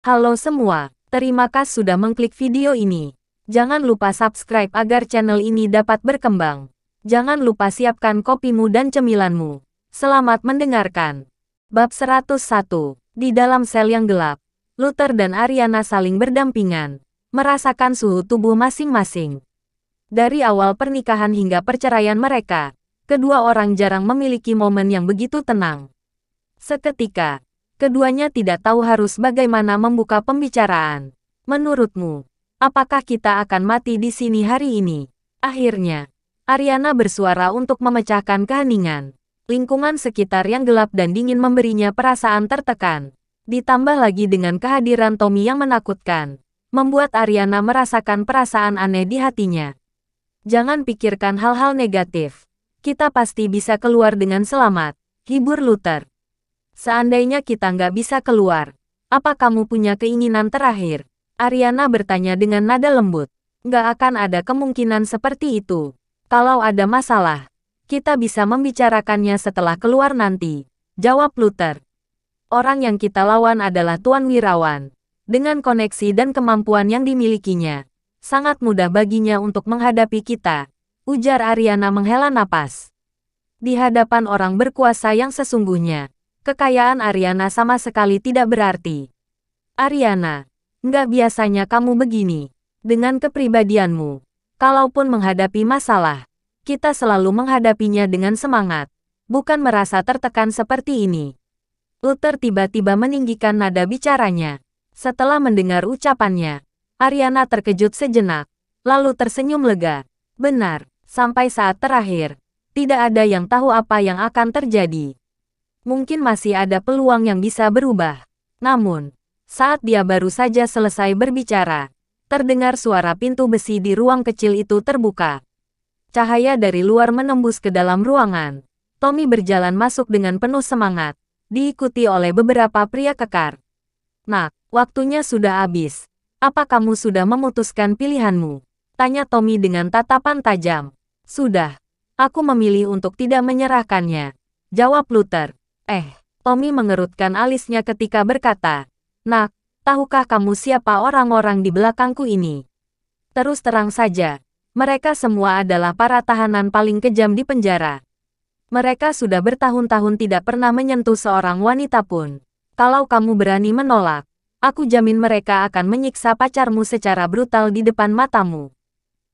Halo semua, terima kasih sudah mengklik video ini. Jangan lupa subscribe agar channel ini dapat berkembang. Jangan lupa siapkan kopimu dan cemilanmu. Selamat mendengarkan. Bab 101. Di dalam sel yang gelap, Luther dan Ariana saling berdampingan, merasakan suhu tubuh masing-masing. Dari awal pernikahan hingga perceraian mereka, kedua orang jarang memiliki momen yang begitu tenang. Seketika, keduanya tidak tahu harus bagaimana membuka pembicaraan. Menurutmu, apakah kita akan mati di sini hari ini? Akhirnya, Ariana bersuara untuk memecahkan keheningan. Lingkungan sekitar yang gelap dan dingin memberinya perasaan tertekan. Ditambah lagi dengan kehadiran Tommy yang menakutkan, membuat Ariana merasakan perasaan aneh di hatinya. Jangan pikirkan hal-hal negatif. Kita pasti bisa keluar dengan selamat, hibur Luther. Seandainya kita nggak bisa keluar, apa kamu punya keinginan terakhir? Ariana bertanya dengan nada lembut. Nggak akan ada kemungkinan seperti itu. Kalau ada masalah, kita bisa membicarakannya setelah keluar nanti, jawab Luther. Orang yang kita lawan adalah Tuan Wirawan. Dengan koneksi dan kemampuan yang dimilikinya, sangat mudah baginya untuk menghadapi kita, ujar Ariana menghela napas. Di hadapan orang berkuasa yang sesungguhnya, kekayaan Ariana sama sekali tidak berarti. Ariana, nggak biasanya kamu begini. Dengan kepribadianmu, kalaupun menghadapi masalah, kita selalu menghadapinya dengan semangat, bukan merasa tertekan seperti ini. Luther tiba-tiba meninggikan nada bicaranya. Setelah mendengar ucapannya, Ariana terkejut sejenak, lalu tersenyum lega. Benar, sampai saat terakhir, tidak ada yang tahu apa yang akan terjadi. Mungkin masih ada peluang yang bisa berubah. Namun, saat dia baru saja selesai berbicara, terdengar suara pintu besi di ruang kecil itu terbuka. Cahaya dari luar menembus ke dalam ruangan. Tommy berjalan masuk dengan penuh semangat, diikuti oleh beberapa pria kekar. Nak, waktunya sudah habis. Apa kamu sudah memutuskan pilihanmu? Tanya Tommy dengan tatapan tajam. Sudah, aku memilih untuk tidak menyerahkannya, jawab Luther. Tommy mengerutkan alisnya ketika berkata, Nak, tahukah kamu siapa orang-orang di belakangku ini? Terus terang saja, mereka semua adalah para tahanan paling kejam di penjara. Mereka sudah bertahun-tahun tidak pernah menyentuh seorang wanita pun. Kalau kamu berani menolak, aku jamin mereka akan menyiksa pacarmu secara brutal di depan matamu.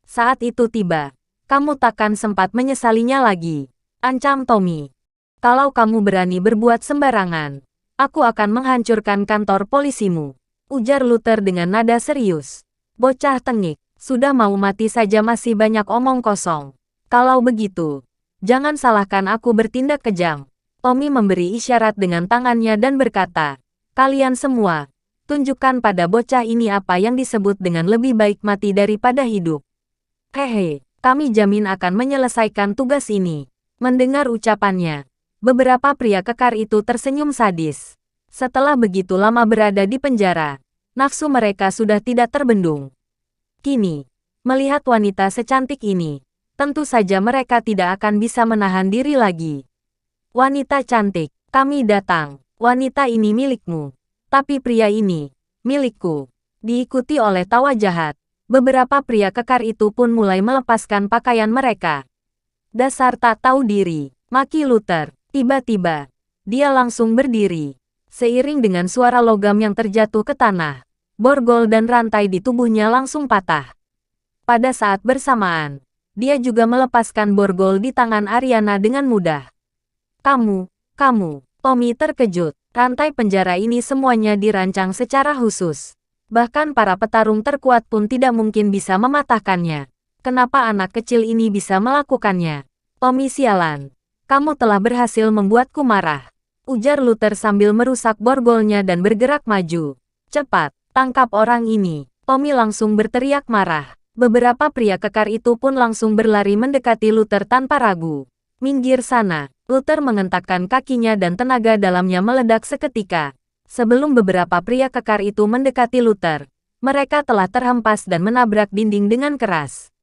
Saat itu tiba, kamu takkan sempat menyesalinya lagi, ancam Tommy. Kalau kamu berani berbuat sembarangan, aku akan menghancurkan kantor polisimu, ujar Luther dengan nada serius. Bocah tengik, sudah mau mati saja masih banyak omong kosong. Kalau begitu, jangan salahkan aku bertindak kejam. Tommy memberi isyarat dengan tangannya dan berkata, kalian semua, tunjukkan pada bocah ini apa yang disebut dengan lebih baik mati daripada hidup. Hehe, kami jamin akan menyelesaikan tugas ini. Mendengar ucapannya, beberapa pria kekar itu tersenyum sadis. Setelah begitu lama berada di penjara, nafsu mereka sudah tidak terbendung. Kini, melihat wanita secantik ini, tentu saja mereka tidak akan bisa menahan diri lagi. Wanita cantik, kami datang. Wanita ini milikmu. Tapi pria ini, milikku. Diikuti oleh tawa jahat, beberapa pria kekar itu pun mulai melepaskan pakaian mereka. Dasar tak tahu diri, maki Luther. Tiba-tiba, dia langsung berdiri. Seiring dengan suara logam yang terjatuh ke tanah, borgol dan rantai di tubuhnya langsung patah. Pada saat bersamaan, dia juga melepaskan borgol di tangan Ariana dengan mudah. Kamu, Tommy terkejut. Rantai penjara ini semuanya dirancang secara khusus. Bahkan para petarung terkuat pun tidak mungkin bisa mematahkannya. Kenapa anak kecil ini bisa melakukannya? Tommy sialan. Kamu telah berhasil membuatku marah, ujar Luther sambil merusak borgolnya dan bergerak maju. Cepat, tangkap orang ini. Tommy langsung berteriak marah. Beberapa pria kekar itu pun langsung berlari mendekati Luther tanpa ragu. Minggir sana. Luther mengentakkan kakinya dan tenaga dalamnya meledak seketika. Sebelum beberapa pria kekar itu mendekati Luther, mereka telah terhempas dan menabrak dinding dengan keras.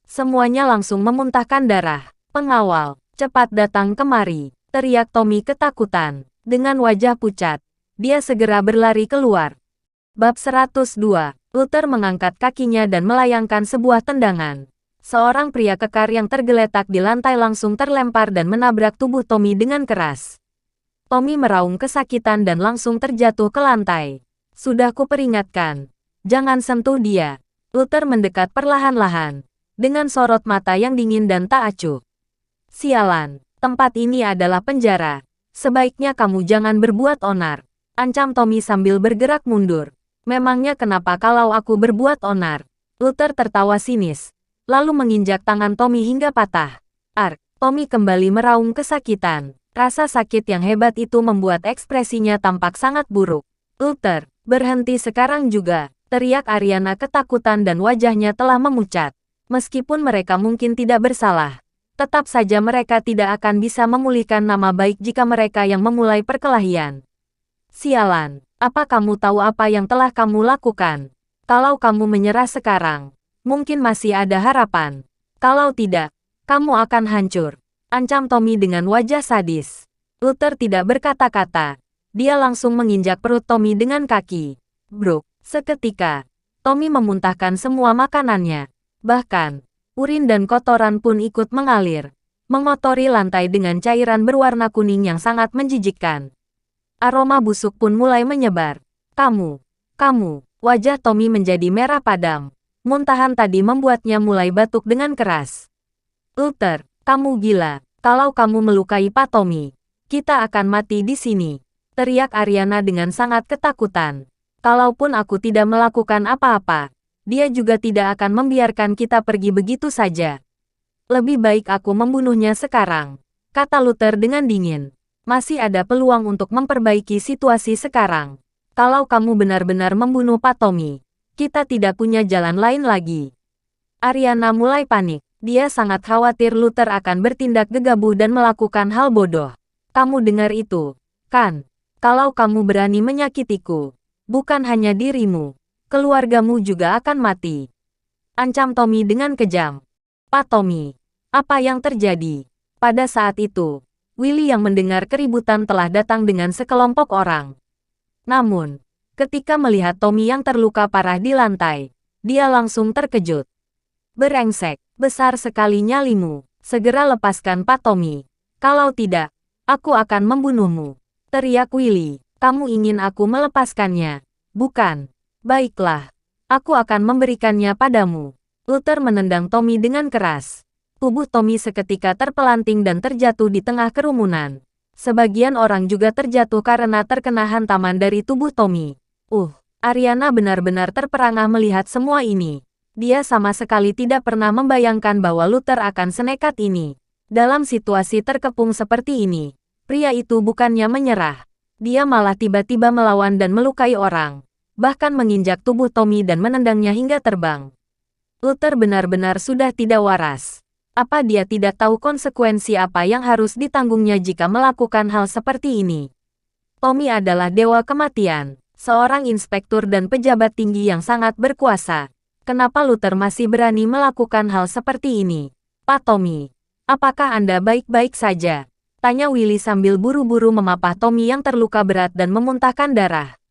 Semuanya langsung memuntahkan darah. Pengawal, cepat datang kemari, teriak Tommy ketakutan. Dengan wajah pucat, dia segera berlari keluar. Bab 102. Luther mengangkat kakinya dan melayangkan sebuah tendangan. Seorang pria kekar yang tergeletak di lantai langsung terlempar dan menabrak tubuh Tommy dengan keras. Tommy meraung kesakitan dan langsung terjatuh ke lantai. Sudah kuperingatkan. Jangan sentuh dia. Luther mendekat perlahan-lahan. Dengan sorot mata yang dingin dan tak acuh. Sialan, tempat ini adalah penjara. Sebaiknya kamu jangan berbuat onar. Ancam Tommy sambil bergerak mundur. Memangnya kenapa kalau aku berbuat onar? Luther tertawa sinis. Lalu menginjak tangan Tommy hingga patah. Tommy kembali meraung kesakitan. Rasa sakit yang hebat itu membuat ekspresinya tampak sangat buruk. Luther, berhenti sekarang juga, teriak Ariana ketakutan dan wajahnya telah memucat. Meskipun mereka mungkin tidak bersalah, tetap saja mereka tidak akan bisa memulihkan nama baik jika mereka yang memulai perkelahian. Sialan, apa kamu tahu apa yang telah kamu lakukan? Kalau kamu menyerah sekarang, mungkin masih ada harapan. Kalau tidak, kamu akan hancur. Ancam Tommy dengan wajah sadis. Luther tidak berkata-kata. Dia langsung menginjak perut Tommy dengan kaki. Bruk, seketika, Tommy memuntahkan semua makanannya. Bahkan, urin dan kotoran pun ikut mengalir, mengotori lantai dengan cairan berwarna kuning yang sangat menjijikkan. Aroma busuk pun mulai menyebar. Kamu, wajah Tommy menjadi merah padam. Muntahan tadi membuatnya mulai batuk dengan keras. Luther, kamu gila. Kalau kamu melukai Pak Tommy, kita akan mati di sini. Teriak Ariana dengan sangat ketakutan. Kalaupun aku tidak melakukan apa-apa, dia juga tidak akan membiarkan kita pergi begitu saja. Lebih baik aku membunuhnya sekarang, kata Luther dengan dingin. Masih ada peluang untuk memperbaiki situasi sekarang. Kalau kamu benar-benar membunuh Pak Tommy, kita tidak punya jalan lain lagi. Ariana mulai panik. Dia sangat khawatir Luther akan bertindak gegabah dan melakukan hal bodoh. Kamu dengar itu, kan? Kalau kamu berani menyakitiku, bukan hanya dirimu, keluargamu juga akan mati. Ancam Tommy dengan kejam. Pak Tommy, apa yang terjadi? Pada saat itu, Willy yang mendengar keributan telah datang dengan sekelompok orang. Namun, ketika melihat Tommy yang terluka parah di lantai, dia langsung terkejut. Berengsek, besar sekali nyalimu. Segera lepaskan Pak Tommy. Kalau tidak, aku akan membunuhmu. Teriak Willy. Kamu ingin aku melepaskannya? Bukan. Baiklah, aku akan memberikannya padamu. Luther menendang Tommy dengan keras. Tubuh Tommy seketika terpelanting dan terjatuh di tengah kerumunan. Sebagian orang juga terjatuh karena terkena hantaman dari tubuh Tommy. Ariana benar-benar terperangah melihat semua ini. Dia sama sekali tidak pernah membayangkan bahwa Luther akan senekat ini. Dalam situasi terkepung seperti ini, pria itu bukannya menyerah. Dia malah tiba-tiba melawan dan melukai orang. Bahkan menginjak tubuh Tommy dan menendangnya hingga terbang. Luther benar-benar sudah tidak waras. Apa dia tidak tahu konsekuensi apa yang harus ditanggungnya jika melakukan hal seperti ini? Tommy adalah dewa kematian, seorang inspektur dan pejabat tinggi yang sangat berkuasa. Kenapa Luther masih berani melakukan hal seperti ini? Pak Tommy, apakah Anda baik-baik saja? Tanya Willy sambil buru-buru memapah Tommy yang terluka berat dan memuntahkan darah.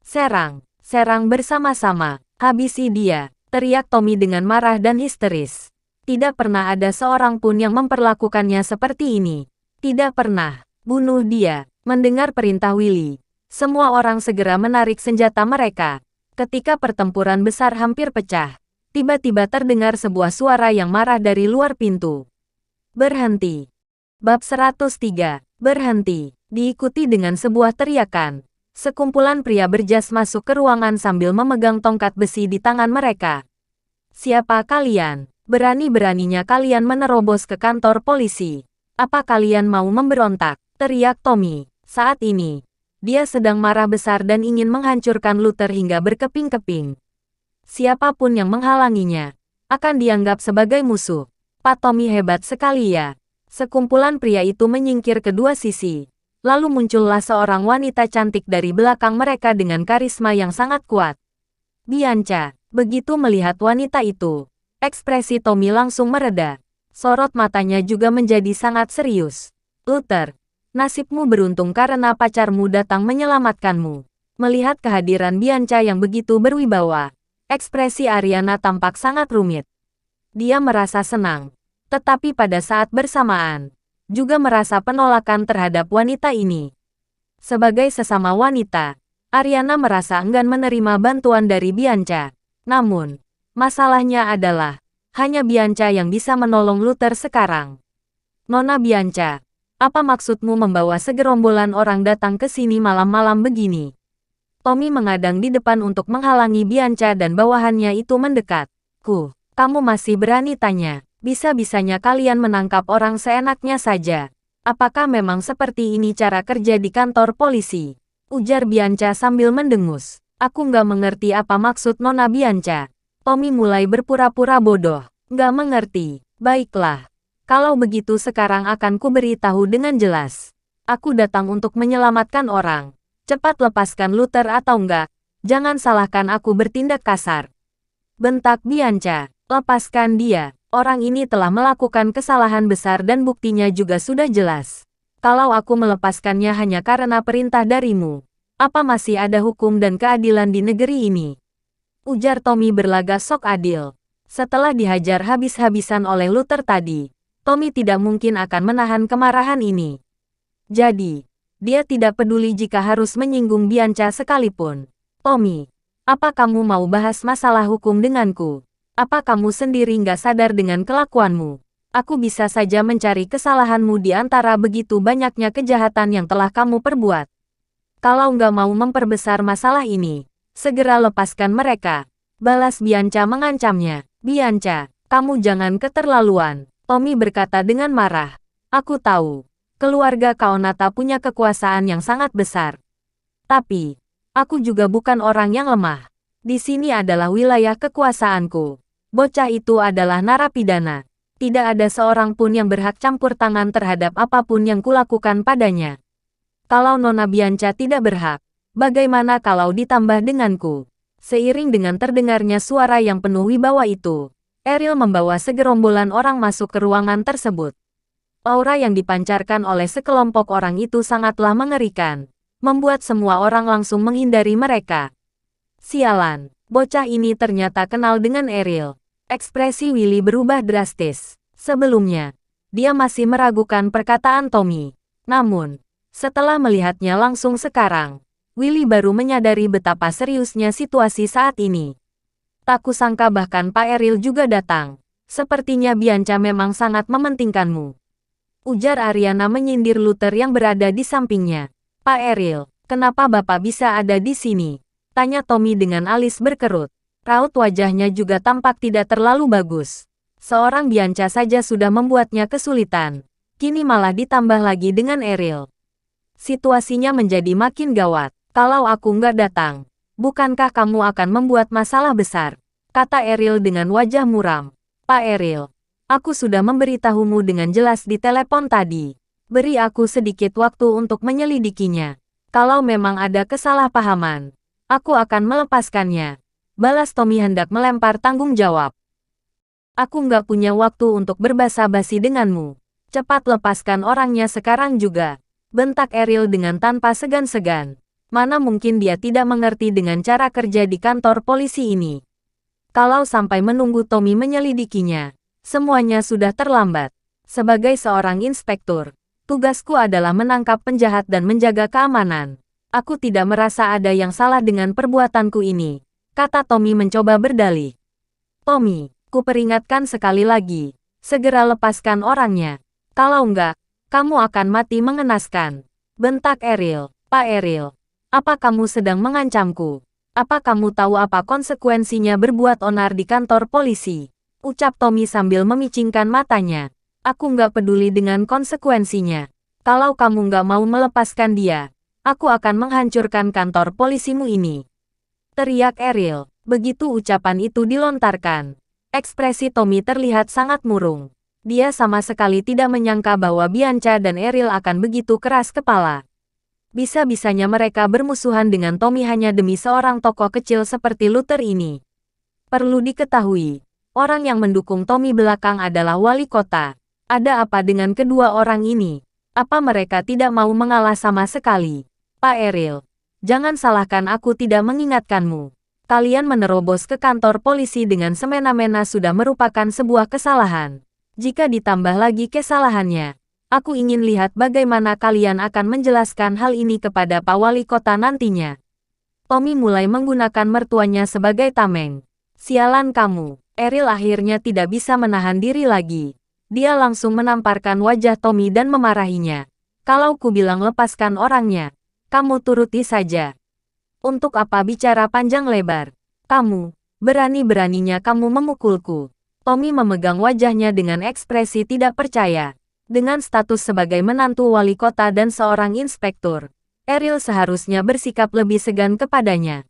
Serang bersama-sama, habisi dia, teriak Tommy dengan marah dan histeris. Tidak pernah ada seorang pun yang memperlakukannya seperti ini. Tidak pernah. Bunuh dia. Mendengar perintah Willy, semua orang segera menarik senjata mereka. Ketika pertempuran besar hampir pecah, tiba-tiba terdengar sebuah suara yang marah dari luar pintu. Berhenti. Bab 103. Berhenti. Diikuti dengan sebuah teriakan. Sekumpulan pria berjas masuk ke ruangan sambil memegang tongkat besi di tangan mereka. Siapa kalian? Berani-beraninya kalian menerobos ke kantor polisi. Apa kalian mau memberontak? Teriak Tommy. Saat ini, dia sedang marah besar dan ingin menghancurkan Luther hingga berkeping-keping. Siapapun yang menghalanginya, akan dianggap sebagai musuh. Pak Tommy hebat sekali ya. Sekumpulan pria itu menyingkir ke dua sisi. Lalu muncullah seorang wanita cantik dari belakang mereka dengan karisma yang sangat kuat. Bianca, begitu melihat wanita itu, ekspresi Tommy langsung mereda. Sorot matanya juga menjadi sangat serius. Luther, nasibmu beruntung karena pacarmu datang menyelamatkanmu. Melihat kehadiran Bianca yang begitu berwibawa, ekspresi Ariana tampak sangat rumit. Dia merasa senang, tetapi pada saat bersamaan, juga merasa penolakan terhadap wanita ini. Sebagai sesama wanita, Ariana merasa enggan menerima bantuan dari Bianca. Namun, masalahnya adalah, hanya Bianca yang bisa menolong Luther sekarang. Nona Bianca, apa maksudmu membawa segerombolan orang datang ke sini malam-malam begini? Tommy mengadang di depan untuk menghalangi Bianca dan bawahannya itu mendekat. Kamu masih berani tanya? Bisa-bisanya kalian menangkap orang seenaknya saja. Apakah memang seperti ini cara kerja di kantor polisi? Ujar Bianca sambil mendengus. Aku nggak mengerti apa maksud Nona Bianca. Tommy mulai berpura-pura bodoh. Nggak mengerti. Baiklah. Kalau begitu sekarang akan kuberitahu dengan jelas. Aku datang untuk menyelamatkan orang. Cepat lepaskan Luther atau enggak. Jangan salahkan aku bertindak kasar. Bentak Bianca. Lepaskan dia. Orang ini telah melakukan kesalahan besar dan buktinya juga sudah jelas. Kalau aku melepaskannya hanya karena perintah darimu, apa masih ada hukum dan keadilan di negeri ini? Ujar Tommy berlagak sok adil. Setelah dihajar habis-habisan oleh Luther tadi, Tommy tidak mungkin akan menahan kemarahan ini. Jadi, dia tidak peduli jika harus menyinggung Bianca sekalipun. Tommy, apa kamu mau bahas masalah hukum denganku? Apa kamu sendiri nggak sadar dengan kelakuanmu? Aku bisa saja mencari kesalahanmu di antara begitu banyaknya kejahatan yang telah kamu perbuat. Kalau nggak mau memperbesar masalah ini, segera lepaskan mereka. Balas Bianca mengancamnya. Bianca, kamu jangan keterlaluan. Tommy berkata dengan marah. Aku tahu. Keluarga Kaonata punya kekuasaan yang sangat besar. Tapi, aku juga bukan orang yang lemah. Di sini adalah wilayah kekuasaanku. Bocah itu adalah narapidana. Tidak ada seorang pun yang berhak campur tangan terhadap apapun yang kulakukan padanya. Kalau Nona Bianca tidak berhak, bagaimana kalau ditambah denganku? Seiring dengan terdengarnya suara yang penuh wibawa itu, Ariel membawa segerombolan orang masuk ke ruangan tersebut. Aura yang dipancarkan oleh sekelompok orang itu sangatlah mengerikan, membuat semua orang langsung menghindari mereka. Sialan, bocah ini ternyata kenal dengan Ariel. Ekspresi Willy berubah drastis. Sebelumnya, dia masih meragukan perkataan Tommy. Namun, setelah melihatnya langsung sekarang, Willy baru menyadari betapa seriusnya situasi saat ini. Tak kusangka bahkan Pak Ariel juga datang. Sepertinya Bianca memang sangat mementingkanmu. Ujar Ariana menyindir Luther yang berada di sampingnya. Pak Ariel, kenapa Bapak bisa ada di sini? Tanya Tommy dengan alis berkerut. Raut wajahnya juga tampak tidak terlalu bagus. Seorang Bianca saja sudah membuatnya kesulitan. Kini malah ditambah lagi dengan Ariel. Situasinya menjadi makin gawat. Kalau aku nggak datang, bukankah kamu akan membuat masalah besar? Kata Ariel dengan wajah muram. Pak Ariel, aku sudah memberitahumu dengan jelas di telepon tadi. Beri aku sedikit waktu untuk menyelidikinya. Kalau memang ada kesalahpahaman, aku akan melepaskannya. Balas Tommy hendak melempar tanggung jawab. Aku nggak punya waktu untuk berbasa-basi denganmu. Cepat lepaskan orangnya sekarang juga. Bentak Ariel dengan tanpa segan-segan. Mana mungkin dia tidak mengerti dengan cara kerja di kantor polisi ini. Kalau sampai menunggu Tommy menyelidikinya, semuanya sudah terlambat. Sebagai seorang inspektur, tugasku adalah menangkap penjahat dan menjaga keamanan. Aku tidak merasa ada yang salah dengan perbuatanku ini, kata Tommy mencoba berdalih. Tommy, kuperingatkan sekali lagi, segera lepaskan orangnya. Kalau enggak, kamu akan mati mengenaskan. Bentak Ariel. Pak Ariel, apa kamu sedang mengancamku? Apa kamu tahu apa konsekuensinya berbuat onar di kantor polisi? Ucap Tommy sambil memicingkan matanya. Aku nggak peduli dengan konsekuensinya. Kalau kamu nggak mau melepaskan dia, aku akan menghancurkan kantor polisimu ini. Teriak Ariel. Begitu ucapan itu dilontarkan, ekspresi Tommy terlihat sangat murung. Dia sama sekali tidak menyangka bahwa Bianca dan Ariel akan begitu keras kepala. Bisa-bisanya mereka bermusuhan dengan Tommy hanya demi seorang tokoh kecil seperti Luther ini. Perlu diketahui, orang yang mendukung Tommy belakang adalah wali kota. Ada apa dengan kedua orang ini? Apa mereka tidak mau mengalah sama sekali? Pak Ariel, Jangan salahkan aku tidak mengingatkanmu. Kalian menerobos ke kantor polisi dengan semena-mena sudah merupakan sebuah kesalahan. Jika ditambah lagi kesalahannya, aku ingin lihat bagaimana kalian akan menjelaskan hal ini kepada Pak Wali Kota nantinya. Tommy mulai menggunakan mertuanya sebagai tameng. Sialan kamu. Eril akhirnya tidak bisa menahan diri lagi. Dia langsung menamparkan wajah Tommy dan memarahinya. Kalau ku bilang lepaskan orangnya, kamu turuti saja. Untuk apa bicara panjang lebar? Kamu, berani-beraninya kamu memukulku. Tommy memegang wajahnya dengan ekspresi tidak percaya. Dengan status sebagai menantu wali kota dan seorang inspektur, Eril seharusnya bersikap lebih segan kepadanya.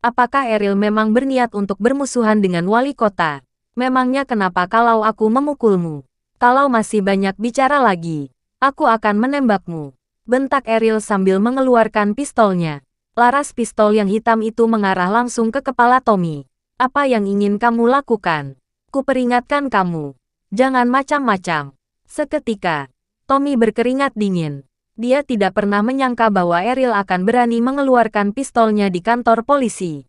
Apakah Eril memang berniat untuk bermusuhan dengan wali kota? Memangnya kenapa kalau aku memukulmu? Kalau masih banyak bicara lagi, aku akan menembakmu. Bentak Eril sambil mengeluarkan pistolnya. Laras pistol yang hitam itu mengarah langsung ke kepala Tommy. Apa yang ingin kamu lakukan? Kuperingatkan kamu. Jangan macam-macam. Seketika, Tommy berkeringat dingin. Dia tidak pernah menyangka bahwa Eril akan berani mengeluarkan pistolnya di kantor polisi.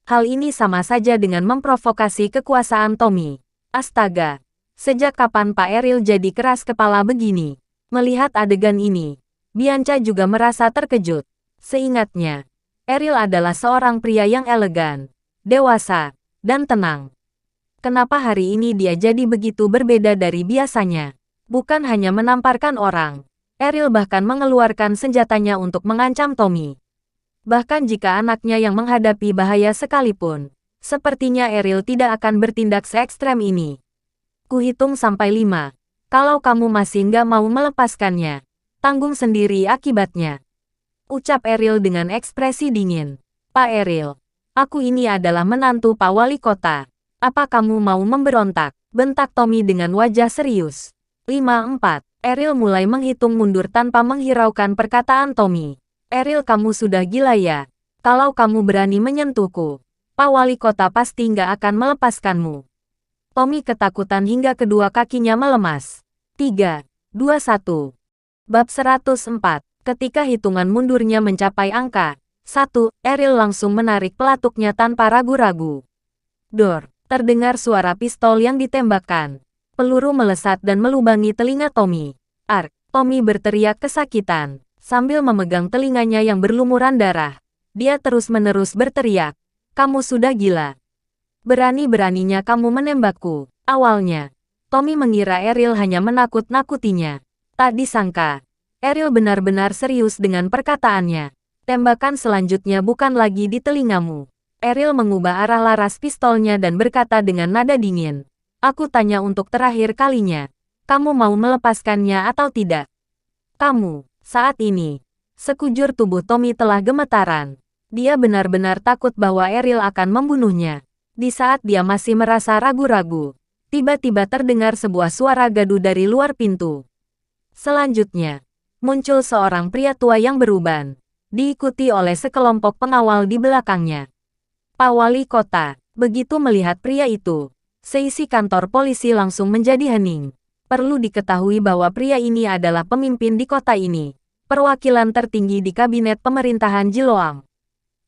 Hal ini sama saja dengan memprovokasi kekuasaan Tommy. Astaga, sejak kapan Pak Eril jadi keras kepala begini? Melihat adegan ini, Bianca juga merasa terkejut. Seingatnya, Eril adalah seorang pria yang elegan, dewasa, dan tenang. Kenapa hari ini dia jadi begitu berbeda dari biasanya? Bukan hanya menamparkan orang, Eril bahkan mengeluarkan senjatanya untuk mengancam Tommy. Bahkan jika anaknya yang menghadapi bahaya sekalipun, sepertinya Eril tidak akan bertindak se-ekstrem ini. Kuhitung sampai 5. Kalau kamu masih nggak mau melepaskannya, tanggung sendiri akibatnya. Ucap Eril dengan ekspresi dingin. Pak Eril, aku ini adalah menantu Pak Wali Kota. Apa kamu mau memberontak? Bentak Tommy dengan wajah serius. 5-4. Eril mulai menghitung mundur tanpa menghiraukan perkataan Tommy. Eril, kamu sudah gila ya? Kalau kamu berani menyentuhku, Pak Wali Kota pasti nggak akan melepaskanmu. Tommy ketakutan hingga kedua kakinya melemas. 3, 2, 1. Bab 104. Ketika hitungan mundurnya mencapai angka 1, Eril langsung menarik pelatuknya tanpa ragu-ragu. Dor, terdengar suara pistol yang ditembakkan. Peluru melesat dan melubangi telinga Tommy. Ark, Tommy berteriak kesakitan. Sambil memegang telinganya yang berlumuran darah, dia terus-menerus berteriak, kamu sudah gila. Berani-beraninya kamu menembakku. Awalnya, Tommy mengira Eril hanya menakut-nakutinya. Tak disangka, Eril benar-benar serius dengan perkataannya. Tembakan selanjutnya bukan lagi di telingamu. Eril mengubah arah laras pistolnya dan berkata dengan nada dingin. Aku tanya untuk terakhir kalinya. Kamu mau melepaskannya atau tidak? Kamu, saat ini. Sekujur tubuh Tommy telah gemetaran. Dia benar-benar takut bahwa Eril akan membunuhnya. Di saat dia masih merasa ragu-ragu, tiba-tiba terdengar sebuah suara gaduh dari luar pintu. Selanjutnya, muncul seorang pria tua yang beruban, diikuti oleh sekelompok pengawal di belakangnya. Pak Wali Kota, begitu melihat pria itu, seisi kantor polisi langsung menjadi hening. Perlu diketahui bahwa pria ini adalah pemimpin di kota ini, perwakilan tertinggi di kabinet pemerintahan Jiloam.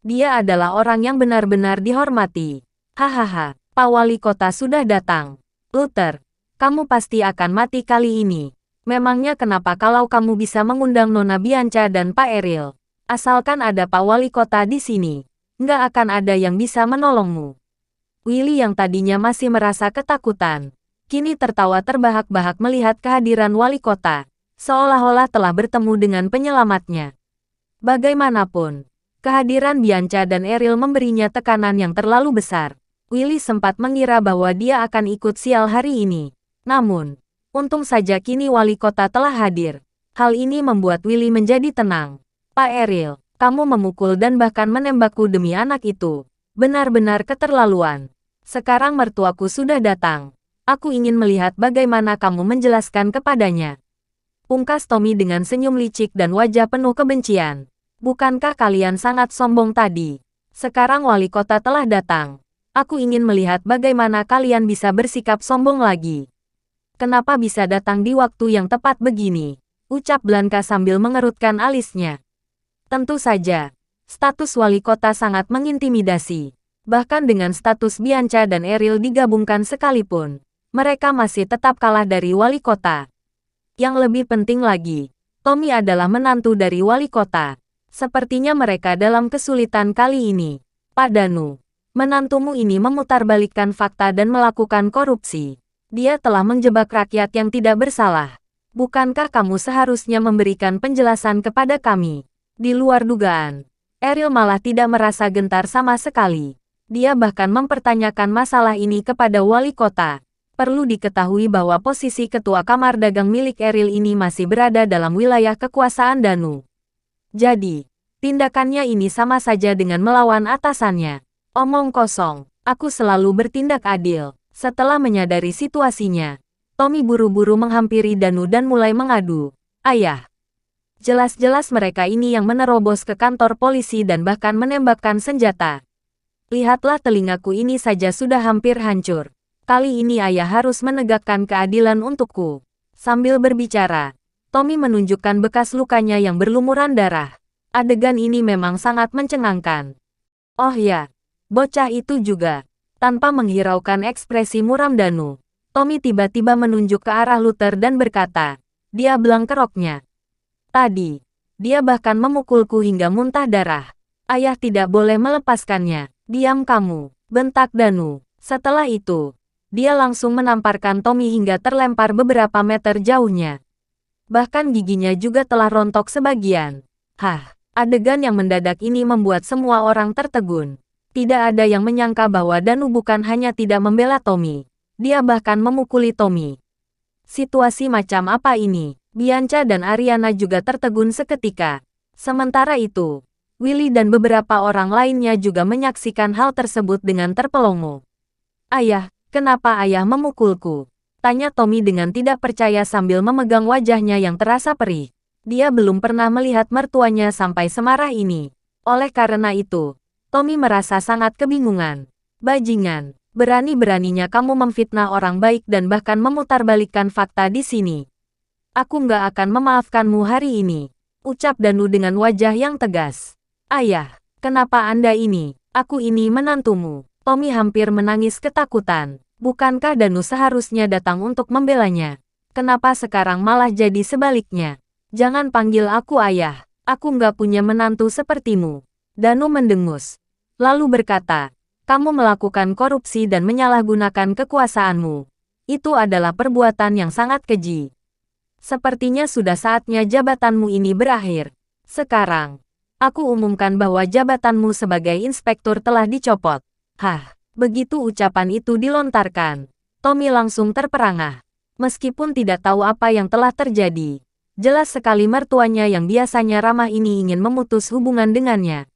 Dia adalah orang yang benar-benar dihormati. Hahaha, Pak Wali Kota sudah datang. Luther, kamu pasti akan mati kali ini. Memangnya kenapa kalau kamu bisa mengundang Nona Bianca dan Pak Eril? Asalkan ada Pak Wali Kota di sini, nggak akan ada yang bisa menolongmu. Willy yang tadinya masih merasa ketakutan, kini tertawa terbahak-bahak melihat kehadiran Wali Kota, seolah-olah telah bertemu dengan penyelamatnya. Bagaimanapun, kehadiran Bianca dan Eril memberinya tekanan yang terlalu besar. Willy sempat mengira bahwa dia akan ikut sial hari ini. Namun, untung saja kini Wali Kota telah hadir. Hal ini membuat Willy menjadi tenang. Pak Eril, kamu memukul dan bahkan menembakku demi anak itu. Benar-benar keterlaluan. Sekarang mertuaku sudah datang. Aku ingin melihat bagaimana kamu menjelaskan kepadanya. Pungkas Tommy dengan senyum licik dan wajah penuh kebencian. Bukankah kalian sangat sombong tadi? Sekarang Wali Kota telah datang. Aku ingin melihat bagaimana kalian bisa bersikap sombong lagi. Kenapa bisa datang di waktu yang tepat begini? Ucap Blanka sambil mengerutkan alisnya. Tentu saja, Status wali kota sangat mengintimidasi. Bahkan dengan status Bianca dan Eril digabungkan sekalipun, mereka masih tetap kalah dari wali kota. Yang lebih penting lagi, Tommy adalah menantu dari wali kota. Sepertinya mereka dalam kesulitan kali ini. Pak Danu, menantumu ini memutarbalikkan fakta dan melakukan korupsi. Dia telah menjebak rakyat yang tidak bersalah. Bukankah kamu seharusnya memberikan penjelasan kepada kami? Di luar dugaan, Eril malah tidak merasa gentar sama sekali. Dia bahkan mempertanyakan masalah ini kepada wali kota. Perlu diketahui bahwa posisi ketua kamar dagang milik Eril ini masih berada dalam wilayah kekuasaan Danu. Jadi, tindakannya ini sama saja dengan melawan atasannya. Omong kosong, aku selalu bertindak adil. Setelah menyadari situasinya, Tommy buru-buru menghampiri Danu dan mulai mengadu. Ayah, jelas-jelas mereka ini yang menerobos ke kantor polisi dan bahkan menembakkan senjata. Lihatlah telingaku ini saja sudah hampir hancur. Kali ini ayah harus menegakkan keadilan untukku. Sambil berbicara, Tommy menunjukkan bekas lukanya yang berlumuran darah. Adegan ini memang sangat mencengangkan. Oh ya, bocah itu juga. Tanpa menghiraukan ekspresi muram Danu, Tommy tiba-tiba menunjuk ke arah Luther dan berkata, dia belang keroknya. Tadi, dia bahkan memukulku hingga muntah darah. Ayah tidak boleh melepaskannya. Diam kamu, bentak Danu. Setelah itu, dia langsung menamparkan Tommy hingga terlempar beberapa meter jauhnya. Bahkan giginya juga telah rontok sebagian. Adegan yang mendadak ini membuat semua orang tertegun. Tidak ada yang menyangka bahwa Danu bukan hanya tidak membela Tommy, dia bahkan memukuli Tommy. Situasi macam apa ini? Bianca dan Ariana juga tertegun seketika. Sementara itu, Willy dan beberapa orang lainnya juga menyaksikan hal tersebut dengan terpelongo. Ayah, kenapa ayah memukulku? Tanya Tommy dengan tidak percaya sambil memegang wajahnya yang terasa perih. Dia belum pernah melihat mertuanya sampai semarah ini. Oleh karena itu, Tommy merasa sangat kebingungan. Bajingan, berani-beraninya kamu memfitnah orang baik dan bahkan memutarbalikkan fakta di sini. Aku nggak akan memaafkanmu hari ini, ucap Danu dengan wajah yang tegas. Ayah, kenapa Anda ini? Aku ini menantumu. Tommy hampir menangis ketakutan. Bukankah Danu seharusnya datang untuk membelanya? Kenapa sekarang malah jadi sebaliknya? Jangan panggil aku ayah. Aku nggak punya menantu sepertimu. Danu mendengus. Lalu berkata, kamu melakukan korupsi dan menyalahgunakan kekuasaanmu. Itu adalah perbuatan yang sangat keji. Sepertinya sudah saatnya jabatanmu ini berakhir. Sekarang, aku umumkan bahwa jabatanmu sebagai inspektur telah dicopot. Begitu ucapan itu dilontarkan, Tommy langsung terperangah. Meskipun tidak tahu apa yang telah terjadi, jelas sekali mertuanya yang biasanya ramah ini ingin memutus hubungan dengannya.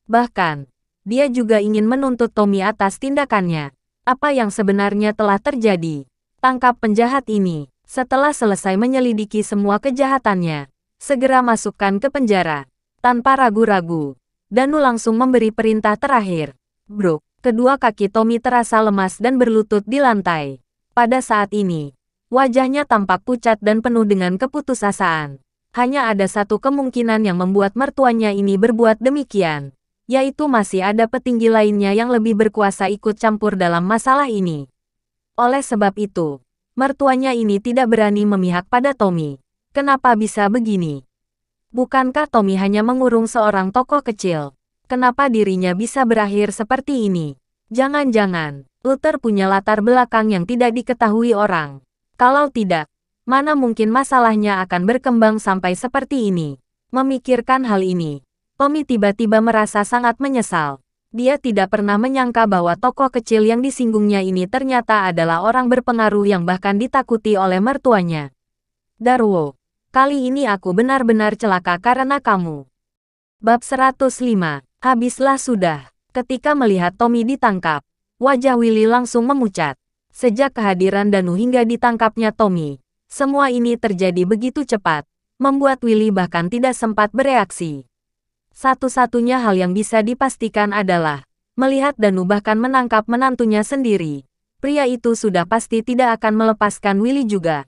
Bahkan, dia juga ingin menuntut Tommy atas tindakannya. Apa yang sebenarnya telah terjadi? Tangkap penjahat ini. Setelah selesai menyelidiki semua kejahatannya, segera masukkan ke penjara. Tanpa ragu-ragu, Danu langsung memberi perintah terakhir. Bruk. Kedua kaki Tommy terasa lemas dan berlutut di lantai. Pada saat ini, wajahnya tampak pucat dan penuh dengan keputusasaan. Hanya ada satu kemungkinan yang membuat mertuanya ini berbuat demikian, yaitu masih ada petinggi lainnya yang lebih berkuasa ikut campur dalam masalah ini. Oleh sebab itu, mertuanya ini tidak berani memihak pada Tommy. Kenapa bisa begini? Bukankah Tommy hanya mengurung seorang tokoh kecil? Kenapa dirinya bisa berakhir seperti ini? Jangan-jangan, Luther punya latar belakang yang tidak diketahui orang. Kalau tidak, mana mungkin masalahnya akan berkembang sampai seperti ini? Memikirkan hal ini, Tommy tiba-tiba merasa sangat menyesal. Dia tidak pernah menyangka bahwa tokoh kecil yang disinggungnya ini ternyata adalah orang berpengaruh yang bahkan ditakuti oleh mertuanya. Darwo, kali ini aku benar-benar celaka karena kamu. Bab 105. Habislah sudah. Ketika melihat Tommy ditangkap, wajah Willy langsung memucat. Sejak kehadiran Danu hingga ditangkapnya Tommy, semua ini terjadi begitu cepat, membuat Willy bahkan tidak sempat bereaksi. Satu-satunya hal yang bisa dipastikan adalah, melihat Danu bahkan menangkap menantunya sendiri, pria itu sudah pasti tidak akan melepaskan Willy juga.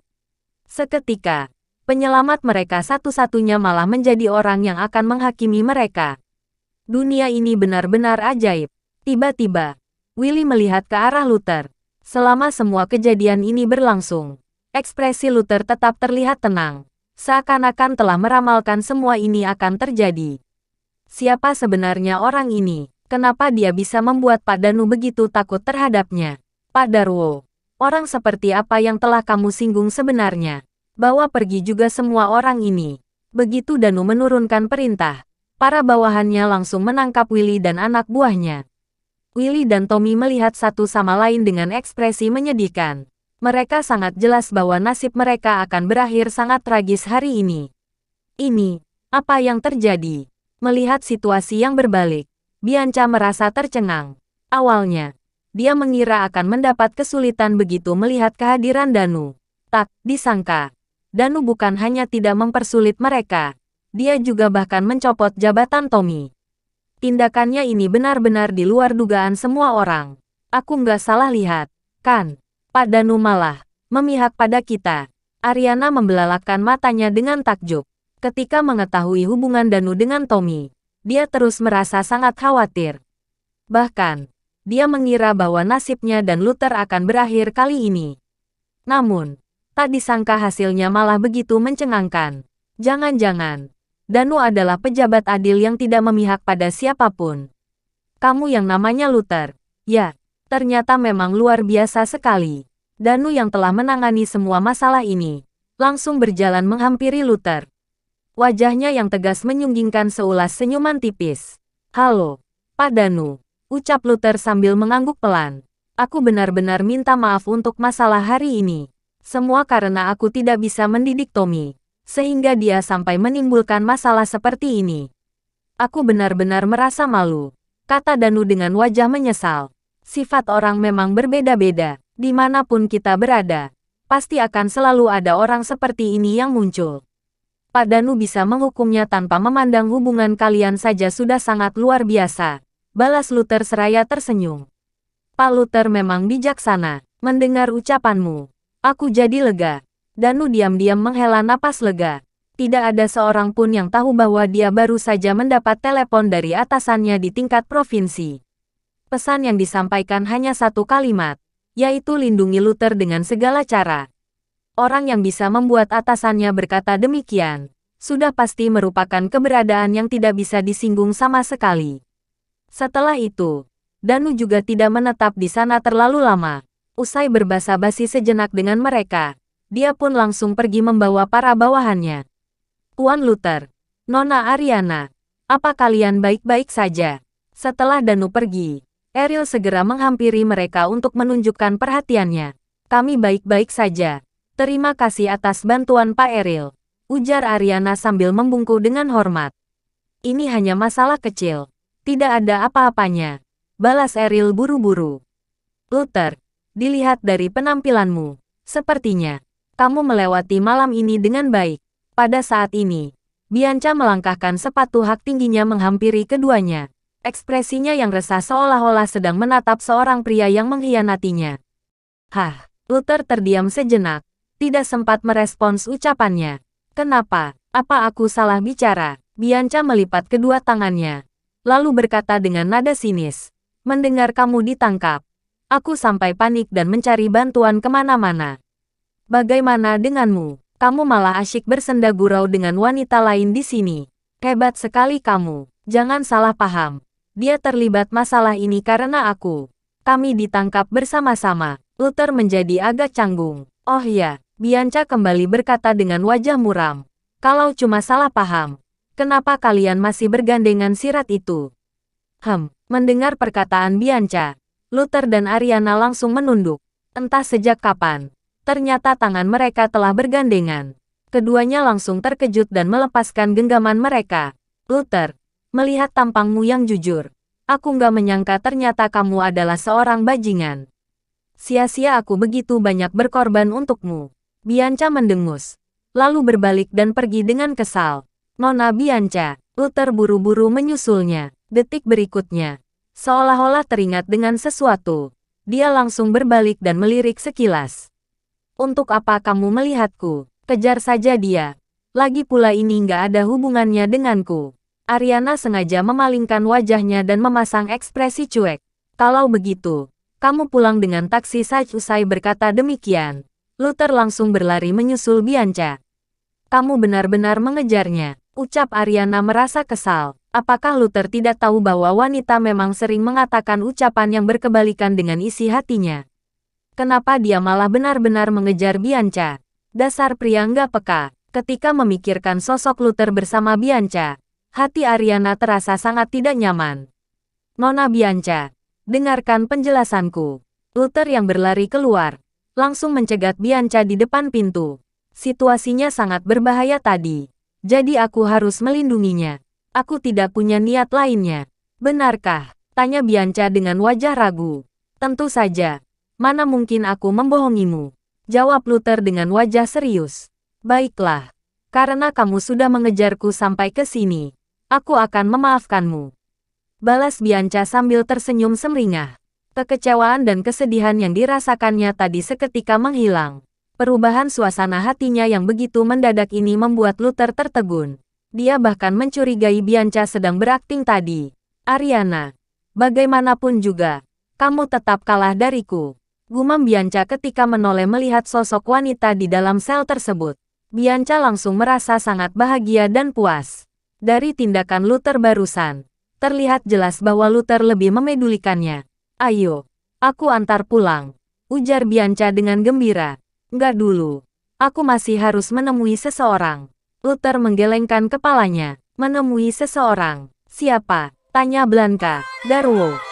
Seketika, penyelamat mereka satu-satunya malah menjadi orang yang akan menghakimi mereka. Dunia ini benar-benar ajaib. Tiba-tiba, Willy melihat ke arah Luther. Selama semua kejadian ini berlangsung, ekspresi Luther tetap terlihat tenang. Seakan-akan telah meramalkan semua ini akan terjadi. Siapa sebenarnya orang ini? Kenapa dia bisa membuat Pak Danu begitu takut terhadapnya? Pak Darwo, orang seperti apa yang telah kamu singgung sebenarnya? Bawa pergi juga semua orang ini. Begitu Danu menurunkan perintah, para bawahannya langsung menangkap Willy dan anak buahnya. Willy dan Tommy melihat satu sama lain dengan ekspresi menyedihkan. Mereka sangat jelas bahwa nasib mereka akan berakhir sangat tragis hari ini. Ini, apa yang terjadi? Melihat situasi yang berbalik, Bianca merasa tercengang. Awalnya, dia mengira akan mendapat kesulitan begitu melihat kehadiran Danu. Tak disangka, Danu bukan hanya tidak mempersulit mereka, dia juga bahkan mencopot jabatan Tommy. Tindakannya ini benar-benar di luar dugaan semua orang. Aku nggak salah lihat, kan? Pak Danu malah memihak pada kita. Ariana membelalakkan matanya dengan takjub. Ketika mengetahui hubungan Danu dengan Tommy, dia terus merasa sangat khawatir. Bahkan, dia mengira bahwa nasibnya dan Luther akan berakhir kali ini. Namun, tak disangka hasilnya malah begitu mencengangkan. Jangan-jangan, Danu adalah pejabat adil yang tidak memihak pada siapapun. Kamu yang namanya Luther, ya, ternyata memang luar biasa sekali. Danu yang telah menangani semua masalah ini, langsung berjalan menghampiri Luther. Wajahnya yang tegas menyunggingkan seulas senyuman tipis. Halo, Pak Danu, ucap Luther sambil mengangguk pelan. Aku benar-benar minta maaf untuk masalah hari ini. Semua karena aku tidak bisa mendidik Tommy, sehingga dia sampai menimbulkan masalah seperti ini. Aku benar-benar merasa malu, kata Danu dengan wajah menyesal. Sifat orang memang berbeda-beda, dimanapun kita berada, pasti akan selalu ada orang seperti ini yang muncul. Pak Danu bisa menghukumnya tanpa memandang hubungan kalian saja sudah sangat luar biasa, balas Luther seraya tersenyum. Pak Luther memang bijaksana, mendengar ucapanmu. Aku jadi lega. Danu diam-diam menghela napas lega. Tidak ada seorang pun yang tahu bahwa dia baru saja mendapat telepon dari atasannya di tingkat provinsi. Pesan yang disampaikan hanya satu kalimat, yaitu lindungi Luther dengan segala cara. Orang yang bisa membuat atasannya berkata demikian, sudah pasti merupakan keberadaan yang tidak bisa disinggung sama sekali. Setelah itu, Danu juga tidak menetap di sana terlalu lama. Usai berbasa-basi sejenak dengan mereka, dia pun langsung pergi membawa para bawahannya. Tuan Luther, Nona Ariana, apa kalian baik-baik saja? Setelah Danu pergi, Eril segera menghampiri mereka untuk menunjukkan perhatiannya. Kami baik-baik saja. Terima kasih atas bantuan Pak Eril, ujar Ariana sambil membungkuk dengan hormat. Ini hanya masalah kecil, tidak ada apa-apanya, balas Eril buru-buru. Luther, dilihat dari penampilanmu, sepertinya kamu melewati malam ini dengan baik. Pada saat ini, Bianca melangkahkan sepatu hak tingginya menghampiri keduanya. Ekspresinya yang resah seolah-olah sedang menatap seorang pria yang mengkhianatinya. Hah, Luther terdiam sejenak, tidak sempat merespons ucapannya. Kenapa? Apa aku salah bicara? Bianca melipat kedua tangannya, lalu berkata dengan nada sinis. Mendengar kamu ditangkap, aku sampai panik dan mencari bantuan kemana-mana. Bagaimana denganmu? Kamu malah asyik bersenda gurau dengan wanita lain di sini. Hebat sekali kamu. Jangan salah paham. Dia terlibat masalah ini karena aku. Kami ditangkap bersama-sama. Luther menjadi agak canggung. Oh ya, Bianca kembali berkata dengan wajah muram. Kalau cuma salah paham, kenapa kalian masih bergandengan sirat itu? Mendengar perkataan Bianca, Luther dan Ariana langsung menunduk. Entah sejak kapan, ternyata tangan mereka telah bergandengan. Keduanya langsung terkejut dan melepaskan genggaman mereka. Luther, melihat tampangmu yang jujur, aku nggak menyangka ternyata kamu adalah seorang bajingan. Sia-sia aku begitu banyak berkorban untukmu. Bianca mendengus, lalu berbalik dan pergi dengan kesal. Nona Bianca, Luther buru-buru menyusulnya. Detik berikutnya, seolah-olah teringat dengan sesuatu, dia langsung berbalik dan melirik sekilas. Untuk apa kamu melihatku? Kejar saja dia. Lagi pula ini nggak ada hubungannya denganku. Ariana sengaja memalingkan wajahnya dan memasang ekspresi cuek. Kalau begitu, kamu pulang dengan taksi saja. Usai berkata demikian, Luther langsung berlari menyusul Bianca. Kamu benar-benar mengejarnya, ucap Ariana merasa kesal. Apakah Luther tidak tahu bahwa wanita memang sering mengatakan ucapan yang berkebalikan dengan isi hatinya? Kenapa dia malah benar-benar mengejar Bianca? Dasar pria nggak peka. Ketika memikirkan sosok Luther bersama Bianca, hati Ariana terasa sangat tidak nyaman. Nona Bianca, dengarkan penjelasanku. Luther yang berlari keluar, langsung mencegat Bianca di depan pintu. Situasinya sangat berbahaya tadi, jadi aku harus melindunginya. Aku tidak punya niat lainnya. Benarkah? Tanya Bianca dengan wajah ragu. Tentu saja. Mana mungkin aku membohongimu? Jawab Luther dengan wajah serius. Baiklah. Karena kamu sudah mengejarku sampai ke sini, aku akan memaafkanmu. Balas Bianca sambil tersenyum semringah. Kekecewaan dan kesedihan yang dirasakannya tadi seketika menghilang. Perubahan suasana hatinya yang begitu mendadak ini membuat Luther tertegun. Dia bahkan mencurigai Bianca sedang berakting tadi. Ariana, bagaimanapun juga, kamu tetap kalah dariku. Gumam Bianca ketika menoleh melihat sosok wanita di dalam sel tersebut. Bianca langsung merasa sangat bahagia dan puas. Dari tindakan Luther barusan, terlihat jelas bahwa Luther lebih memedulikannya. Ayo, aku antar pulang, ujar Bianca dengan gembira. Enggak dulu, aku masih harus menemui seseorang. Luther menggelengkan kepalanya. Menemui seseorang? Siapa? Tanya Blanca. Darwo.